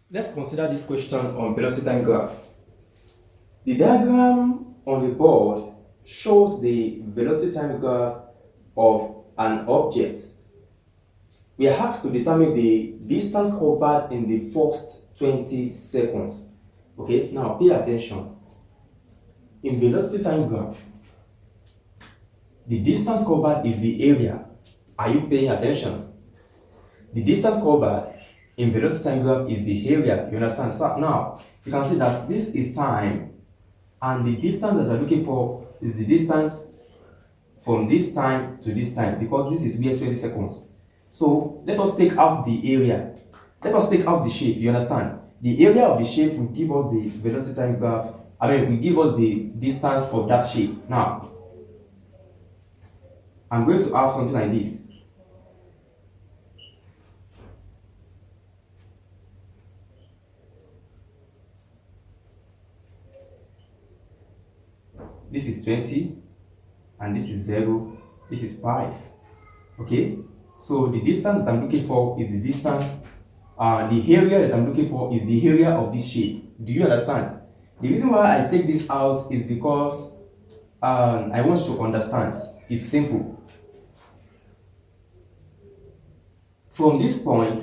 Let's consider this question on velocity time graph. The diagram on the board shows the velocity time graph of an object. We are asked to determine the distance covered in the first 20 seconds. Okay, now pay attention. In velocity time graph, the distance covered is the area. Are you paying attention? The distance covered in velocity time graph is the area. You understand? So now you can see that this is time, and the distance that we're looking for is the distance from this time to this time, because this is where 20 seconds. So let us take out the area. Let us take out the shape. You understand? The area of the shape will give us the velocity time graph. Will give us the distance of that shape. Now, I'm going to have something like this. This is 20, and this is 0, this is 5. Okay, so the distance that I'm looking for is the distance, the area that I'm looking for is the area of this shape. Do you understand? The reason why I take this out is because I want you to understand. It's simple. From this point,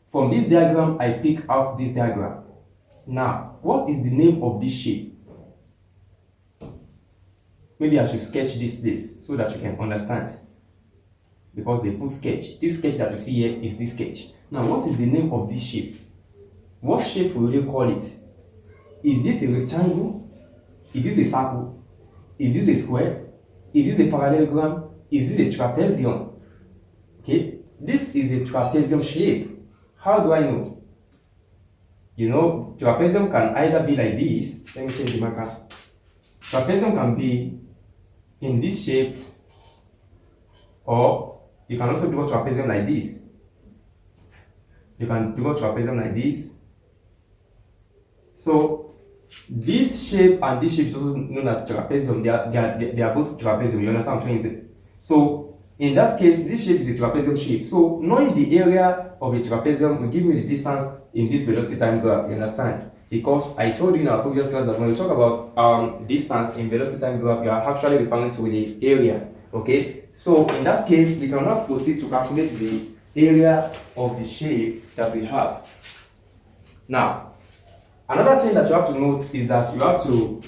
from this diagram, I pick out this diagram. Now, what is the name of this shape? Maybe I should sketch this place so that you can understand. Because they put sketch. This sketch that you see here is this sketch. Now, what is the name of this shape? What shape will you call it? Is this a rectangle? Is this a circle? Is this a square? Is this a parallelogram? Is this a trapezium? Okay, this is a trapezium shape. How do I know? You know, trapezium can either be like this. Let me change the marker. Trapezium can be in this shape, or you can also draw trapezium like this. You can draw trapezium like this. So this shape and this shape is also known as trapezium. They are both trapezium. You understand what I'm trying to say? So in that case, this shape is a trapezium shape. So knowing the area of a trapezium will give me the distance in this velocity time graph. You understand? Because I told you in our previous class that when we talk about distance in velocity time graph, you are actually referring to the area. Okay, so in that case, we can now proceed to calculate the area of the shape that we have. Now, another thing that you have to note is that you have to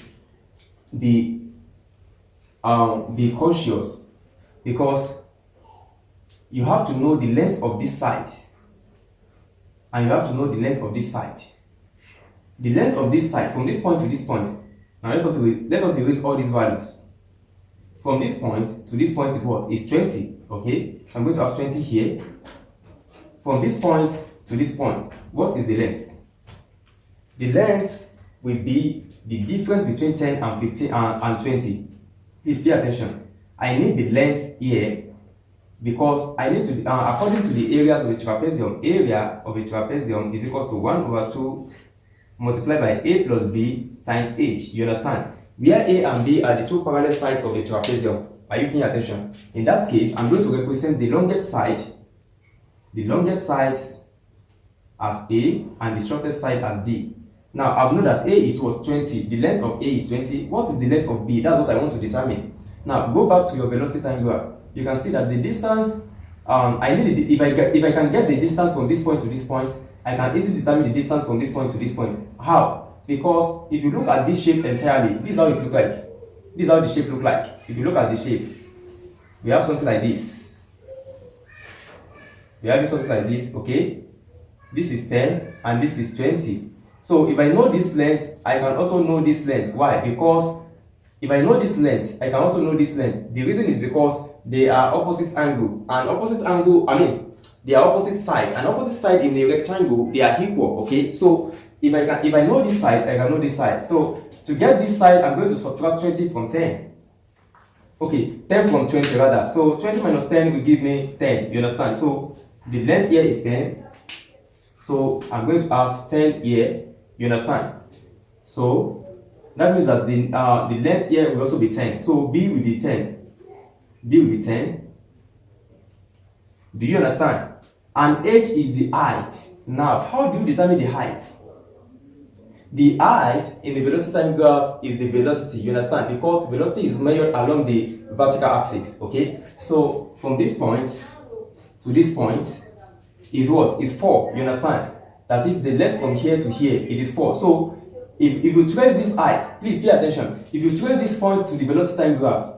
be conscious, because you have to know the length of this side, and you have to know the length of this side. The length of this side from this point to this point. Now let us erase all these values. From this point to this point is what? Is 20. Okay, so I'm going to have 20 here. From this point to this point, what is the length? The length will be the difference between 10 and 15 and 20. Please pay attention. I need the length here because I need to, according to the areas of a trapezium, area of a trapezium is equals to 1 over 2 multiplied by a plus b times h. You understand? Where a and b are the two parallel sides of a trapezium. Are you paying attention? In that case, I'm going to represent the longest side as a and the shortest side as b. Now, I've known that a is what? 20. The length of a is 20. What is the length of b? That's what I want to determine. Now, go back to your velocity time graph. You can see that the distance, I need if I can get the distance from this point to this point, I can easily determine the distance from this point to this point. How? Because if you look at this shape entirely, this is how it looks like. This is how the shape looks like. If you look at the shape, we have something like this. We have something like this, okay? This is 10 and this is 20. So if I know this length, I can also know this length. Why? Because if I know this length, I can also know this length. The reason is because they are opposite angle. And opposite angle, they are opposite side. And opposite side in a rectangle, they are equal, okay? So if I know this side, I can know this side. So to get this side, I'm going to subtract 20 from 10. Okay, 10 from 20 rather. So 20 minus 10 will give me 10. You understand? So the length here is 10. So I'm going to have 10 here. You understand? So that means that the length here will also be 10. So b will be 10. B will be 10. Do you understand? And h is the height. Now, how do you determine the height? The height in the velocity time graph is the velocity, you understand? Because velocity is measured along the vertical axis, okay? So from this point to this point is what? Is 4, you understand? That is the length from here to here, it is 4. So if you trace this height, please pay attention. If you trace this point to the velocity time graph,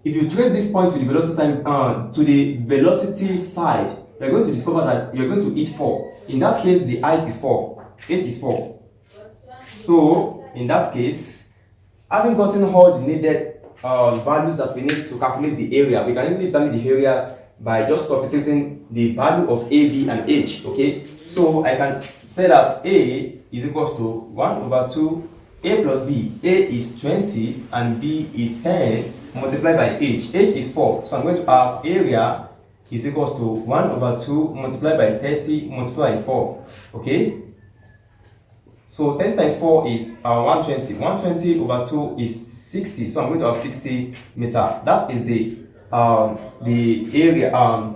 if you trace this point to the velocity time to the velocity side, you're going to discover that you're going to hit 4. In that case, the height is 4. H is 4. So in that case, having gotten all the needed values that we need to calculate the area, we can easily determine the areas by just substituting the value of A, B, and H. Okay, so I can say that A is equals to 1 over 2 A plus B. A is 20 and B is 10 multiplied by H. H is 4, so I'm going to have area is equals to 1 over 2 multiplied by 30 multiplied by 4. Okay, so 30 times 4 is 120. 120 over 2 is 60, so I'm going to have 60 meter. That is the area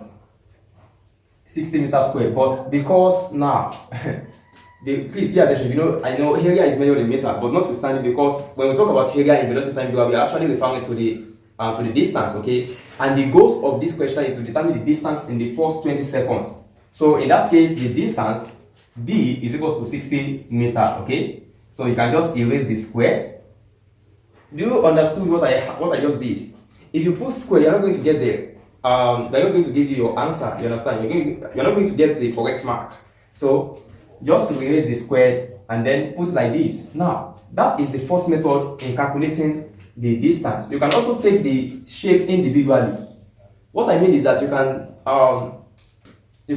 60 meter square. But because now please pay attention, I know area is measured in meter, but notwithstanding, because when we talk about area in velocity time graph, we are actually referring to the distance, okay? And the goals of this question is to determine the distance in the first 20 seconds. So in that case, the distance D is equals to 60 meter, okay? So you can just erase the square. Do you understand what I just did? If you put square, you're not going to get there. They're not going to give you your answer, you understand? You're not going to get the correct mark. So just erase the squared and then put it like this. Now, that is the first method in calculating the distance. You can also take the shape individually. What I mean is that you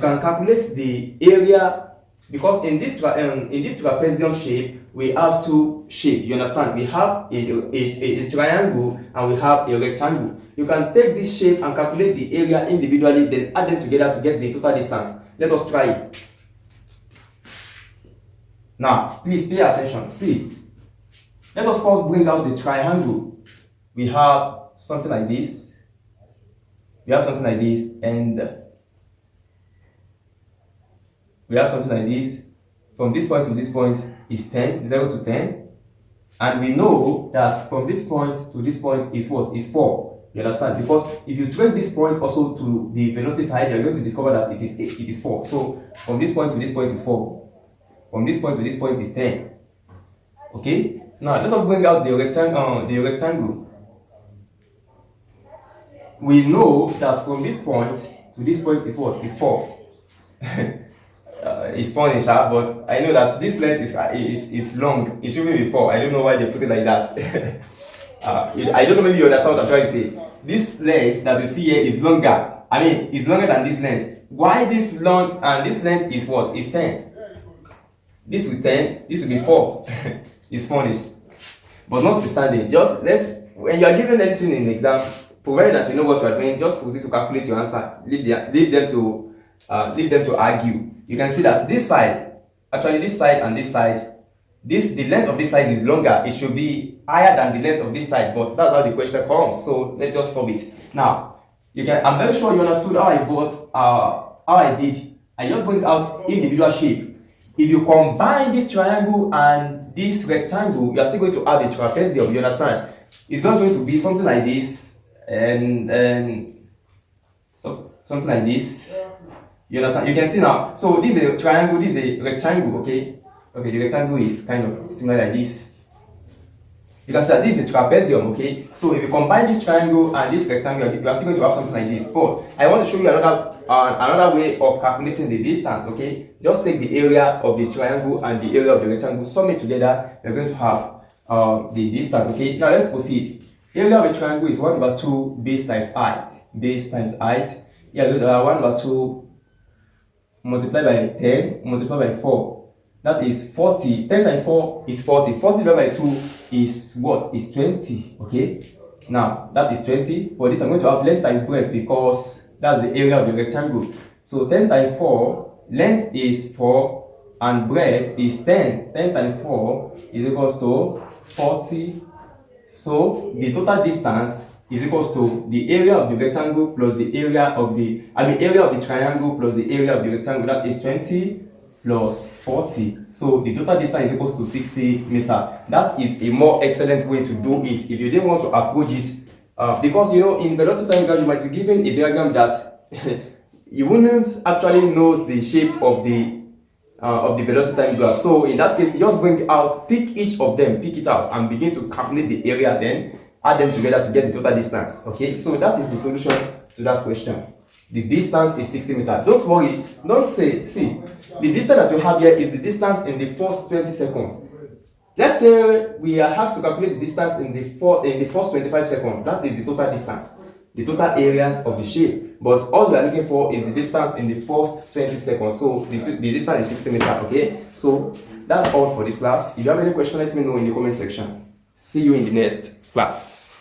can calculate the area, because in this trapezium shape we have two shapes, you understand? We have a triangle and we have a rectangle. You can take this shape and calculate the area individually, then add them together to get the total distance. Let us try it. Now, please pay attention. See, let us first bring out the triangle. We have something like this. We have something like this, and we have something like this. From this point to this point is 10, 0 to 10. And we know that from this point to this point is what? Is 4. You understand? Because if you trace this point also to the velocity side, you're going to discover that it is 4. So from this point to this point is 4. From this point to this point is 10. Okay? Now let us bring out the rectangle. We know that from this point to this point is what? Is 4. It's funny, but I know that this length is long. It shouldn't be 4. I don't know why they put it like that. I don't know, maybe you understand what I'm trying to say. This length that you see here is longer. I mean, it's longer than this length. Why this long and this length is what? Is 10. This will 10, this will be 4. It's funny. But notwithstanding, when you are given anything in the exam, provided that you know what you are doing, just proceed to calculate your answer. Leave them to argue. You can see that this side, actually this side and this side, the length of this side is longer. It should be higher than the length of this side, but that's how the question comes. So let's just solve it. Now, I'm very sure you understood how I did. I just bring out individual shape. If you combine this triangle and this rectangle, you are still going to have a trapezium, you understand? It's not going to be something like this and something like this. You understand? You can see now. So this is a triangle, this is a rectangle, okay? Okay, the rectangle is kind of similar like this. You can see that this is a trapezium, okay? So if you combine this triangle and this rectangle, you are still going to have something like this. But I want to show you another way of calculating the distance, okay? Just take the area of the triangle and the area of the rectangle, sum it together, you're going to have the distance, okay? Now let's proceed. Area of a triangle is 1 over 2 base times height. Base times height. Yeah, 1 over 2 multiplied by 10 multiplied by 4. That is 40. 10 times 4 is 40. 40 divided by 2 is what? Is 20. Okay. Now that is 20. For this, I'm going to have length times breadth because that's the area of the rectangle. So 10 times 4, length is 4 and breadth is 10. 10 times 4 is equals to 40. So the total distance is equals to the area of the rectangle plus the area of the triangle plus the area of the rectangle. That is 20 plus 40. So the total distance is equals to 60 meter. That is a more excellent way to do it if you didn't want to approach it. Because you know, in velocity time graph, you might be given a diagram that you wouldn't actually know the shape of the velocity time graph. So in that case, you just bring out, pick each of them, pick it out, and begin to calculate the area, then add them together to get the total distance. Okay, so that is the solution to that question. The distance is 60 meters. Don't worry, don't say, see, the distance that you have here is the distance in the first 20 seconds. Let's say we are asked to calculate the distance in the first 25 seconds. That is the total distance, the total areas of the shape. But all we are looking for is the distance in the first 20 seconds. So the distance is 60 meters. Okay, so that's all for this class. If you have any question, let me know in the comment section. See you in the next class.